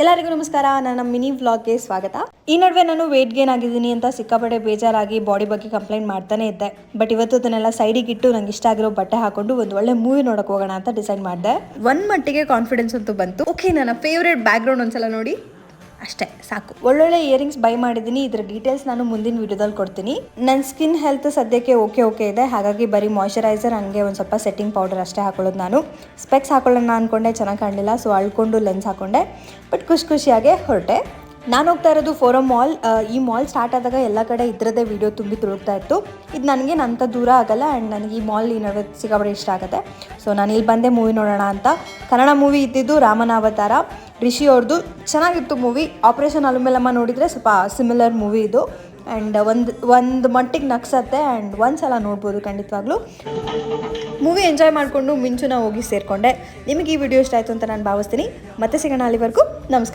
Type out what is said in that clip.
ಎಲ್ಲರಿಗೂ ನಮಸ್ಕಾರ. ನನ್ನ ಮಿನಿ ವ್ಲಾಗ್ಗೆ ಸ್ವಾಗತ. ಈ ನಡುವೆ ನಾನು ವೇಟ್ ಗೇನ್ ಆಗಿದ್ದೀನಿ ಅಂತ ಸಿಕ್ಕಾಪಟ್ಟೆ ಬೇಜಾರಾಗಿ ಬಾಡಿ ಬಗ್ಗೆ ಕಂಪ್ಲೇಂಟ್ ಮಾಡ್ತಾನೆ ಇದ್ದೆ. ಬಟ್ ಇವತ್ತು ಅದನ್ನೆಲ್ಲ ಸೈಡಿಗೆ ಇಟ್ಟು ನಂಗೆ ಇಷ್ಟ ಆಗಿರೋ ಬಟ್ಟೆ ಹಾಕೊಂಡು ಒಂದು ಒಳ್ಳೆ ಮೂವಿ ನೋಡಕ್ ಹೋಗೋಣ ಅಂತ ಡಿಸೈಡ್ ಮಾಡಿದೆ. ಒಂದ್ ಮಟ್ಟಿಗೆ ಕಾನ್ಫಿಡೆನ್ಸ್ ಅಂತೂ ಬಂತು. ಓಕೆ, ನನ್ನ ಫೇವ್ರೇಟ್ ಬ್ಯಾಕ್ ಗ್ರೌಂಡ್ ಒಂದ್ಸಲ ನೋಡಿ, ಅಷ್ಟೇ ಸಾಕು. ಒಳ್ಳೊಳ್ಳೆ ಇಯರಿಂಗ್ಸ್ ಬೈ ಮಾಡಿದ್ದೀನಿ. ಇದರ ಡೀಟೇಲ್ಸ್ ನಾನು ಮುಂದಿನ ವಿಡಿಯೋದಲ್ಲಿ ಕೊಡ್ತೀನಿ. ನನ್ನ ಸ್ಕಿನ್ ಹೆಲ್ತ್ ಸದ್ಯಕ್ಕೆ ಓಕೆ ಇದೆ. ಹಾಗಾಗಿ ಬರೀ ಮಾಯ್ಶ್ಚರೈಸರ್ ಹಂಗೆ ಒಂದು ಸ್ವಲ್ಪ ಸೆಟ್ಟಿಂಗ್ ಪೌಡರ್ ಅಷ್ಟೇ ಹಾಕೊಳ್ಳೋದು. ನಾನು ಸ್ಪೆಕ್ಸ್ ಹಾಕೊಳ್ಳೋಣ ಅಂದ್ಕೊಂಡೆ, ಚೆನ್ನಾಗಿ ಕಾಣಲಿಲ್ಲ, ಸೊ ಅಳ್ಕೊಂಡು ಲೆನ್ಸ್ ಹಾಕೊಂಡೆ. ಬಟ್ ಖುಷಿಯಾಗೆ ಹೊರಟೆ. ನಾನು ಹೋಗ್ತಾ ಇರೋದು ಫೋರಮ್ ಮಾಲ್. ಈ ಮಾಲ್ ಸ್ಟಾರ್ಟ್ ಆದಾಗ ಎಲ್ಲ ಕಡೆ ಇದರದೇ ವಿಡಿಯೋ ತುಂಬಿ ತುಳುಕ್ತಾ ಇತ್ತು. ಇದು ನನಗೆ ಅಂಥ ದೂರ ಆಗಲ್ಲ ಆ್ಯಂಡ್ ನನಗೆ ಈ ಮಾಲ್ ಈ ನಡುವೆ ಸಿಕ್ಕಾಪಟ್ಟೆ ಇಷ್ಟ ಆಗುತ್ತೆ. ಸೊ ನಾನು ಇಲ್ಲಿ ಬಂದೆ ಮೂವಿ ನೋಡೋಣ ಅಂತ. ಕನ್ನಡ ಮೂವಿ ಇದ್ದಿದ್ದು ರಾಮನ ಅವತಾರ, ರಿಷಿ ಅವ್ರದ್ದು. ಚೆನ್ನಾಗಿತ್ತು ಮೂವಿ. ಆಪರೇಷನ್ ಅಲುಮೆಲಮ್ಮ ನೋಡಿದರೆ ಸ್ವಲ್ಪ ಸಿಮಿಲರ್ ಮೂವಿ ಇದು. ಆ್ಯಂಡ್ ಒಂದು ಮಟ್ಟಿಗೆ ನಗ್ಸತ್ತೆ ಆ್ಯಂಡ್ ಒಂದು ಸಲ ನೋಡ್ಬೋದು ಖಂಡಿತವಾಗ್ಲೂ. ಮೂವಿ ಎಂಜಾಯ್ ಮಾಡಿಕೊಂಡು ಮಿಂಚುನ ಹೋಗಿ ಸೇರಿಕೊಂಡೆ. ನಿಮಗೆ ಈ ವಿಡಿಯೋ ಇಷ್ಟ ಆಯಿತು ಅಂತ ನಾನು ಭಾವಿಸ್ತೀನಿ. ಮತ್ತೆ ಸಿಗೋಣ. ಅಲ್ಲಿವರೆಗೂ ನಮಸ್ಕಾರ.